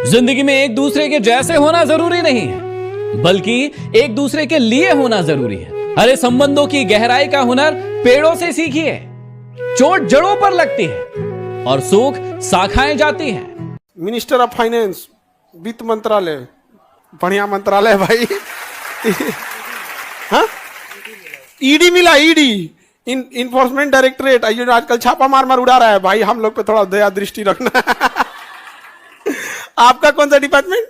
जिंदगी में एक दूसरे के जैसे होना जरूरी नहीं है, बल्कि एक दूसरे के लिए होना जरूरी है। अरे संबंधों की गहराई का हुनर पेड़ों से सीखिए। चोट जड़ों पर लगती है और सूख शाखाएं जाती हैं। मिनिस्टर ऑफ फाइनेंस, वित्त मंत्रालय, बढ़िया मंत्रालय भाई। हाँ, ईडी मिला, ईडी इन्फोर्समेंट डायरेक्टरेट। आजकल छापा मार मार उड़ा रहा है भाई, हम लोग पे थोड़ा दया दृष्टि रखना। आपका कौन सा department?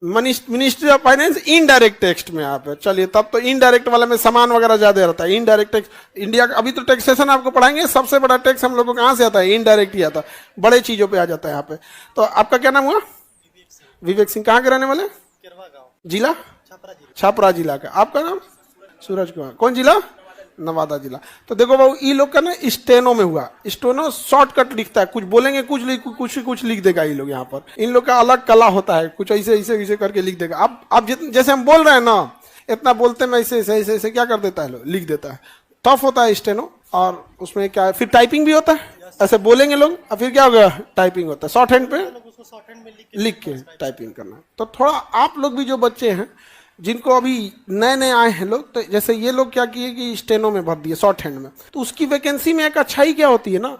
Ministry of finance indirect tax में आप है। चलिए, तब तो इनडायरेक्ट वाले में सामान वगैरह ज्यादा रहता है। इनडायरेक्ट टैक्स इंडिया का अभी तो टैक्सेशन आपको पढ़ाएंगे, सबसे बड़ा टैक्स हम लोगों को कहां से आता है? इनडायरेक्ट ही आता है, बड़े चीजों पे आ जाता है यहाँ पे। तो आपका क्या नाम हुआ? विवेक सिंह। कहाँ के रहने वाले? जिला छपरा जिला का। आपका नाम? सूरज कुमार। कौन जिला? नवादा जिला। तो देखो बाबू, ये लोग का ना स्टेनो में हुआ। स्टेनो शॉर्टकट लिखता है, कुछ बोलेंगे कुछ लिख देगा ये लोग। यहाँ पर इन लोग का अलग कला होता है, कुछ ऐसे ऐसे ऐसे करके लिख देगा। आप जैसे हम बोल रहे हैं ना, इतना बोलते में ऐसे ऐसे ऐसे ऐसे क्या कर देता है, लिख देता है। टफ होता है स्टेनो। और उसमें क्या है, फिर टाइपिंग भी होता है। ऐसे बोलेंगे लोग और फिर क्या होगा, टाइपिंग होता है। शॉर्ट हैंड पे लिख के टाइपिंग करना। तो थोड़ा आप लोग भी जो बच्चे हैं, जिनको अभी नए नए आए हैं लोग, तो जैसे ये लोग क्या किए कि स्टेनो में भर दिए, शॉर्ट हैंड में। तो उसकी वैकेंसी में एक अच्छाई क्या होती है ना,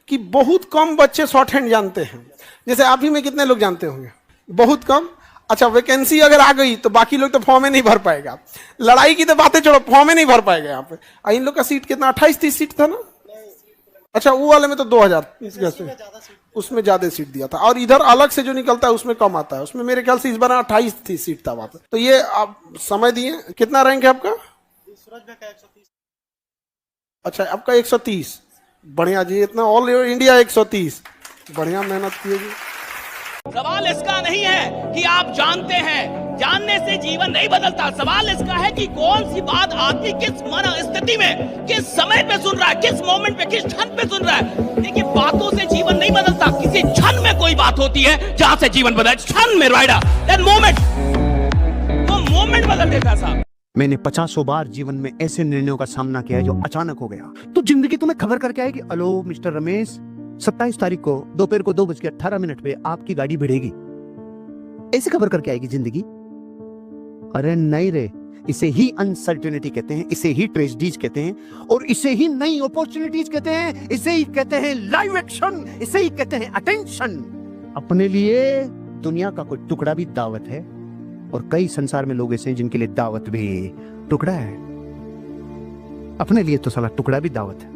कि बहुत कम बच्चे शॉर्ट हैंड जानते हैं। जैसे आप ही में कितने लोग जानते होंगे? बहुत कम। अच्छा, वैकेंसी अगर आ गई तो बाकी लोग तो फॉर्म ही नहीं भर पाएगा। लड़ाई की तो बातें छोड़ो, फॉर्म ही नहीं भर पाएगा यहाँ पे। इन लोग का सीट कितना, 28-30 सीट था ना? अच्छा, वो वाले में तो 2000, उसमें ज्यादा सीट दिया था। और इधर अलग से जो निकलता है उसमें कम आता है। उसमें मेरे ख्याल से इस बार 28 थी सीट था वहां पे। तो ये आप समय दिए। कितना रैंक है आपका? अच्छा, आपका 130। बढ़िया जी, इतना ऑल इंडिया 130। बढ़िया मेहनत किए जी। सवाल इसका नहीं है कि आप जानते हैं, जानने से जीवन नहीं बदलता। सवाल इसका है कि कौन सी बात आदमी किस मन स्थिति में, किस समय पे सुन रहा है, किस मोमेंट पे, किस क्षण पे सुन रहा है। देखिए, बातों से जीवन नहीं बदलता। किसी क्षण में कोई बात होती है जहां से जीवन बदले। क्षण में राइडा, दैट मोमेंट, वो मोमेंट बदल देता है साहब। मैंने 50 बार जीवन में ऐसे निर्णयों का सामना किया है जो अचानक हो गया। तो जिंदगी तुम्हें खबर करके आएगी, हेलो मिस्टर रमेश, 27 तारीख को दोपहर को 2:18 पे आपकी गाड़ी भिड़ेगी। ऐसे खबर करके आएगी जिंदगी? अरे नहीं रे, इसे ही अनसर्टेनिटी कहते हैं, इसे ही ट्रेजेडीज कहते हैं, और इसे ही नई अपॉर्चुनिटीज कहते हैं, इसे ही कहते हैं लाइव एक्शन, इसे ही कहते हैं अटेंशन। अपने लिए दुनिया का कोई टुकड़ा भी दावत है, और कई संसार में लोग ऐसे हैं जिनके लिए दावत भी टुकड़ा है। अपने लिए तो साला टुकड़ा भी दावत है।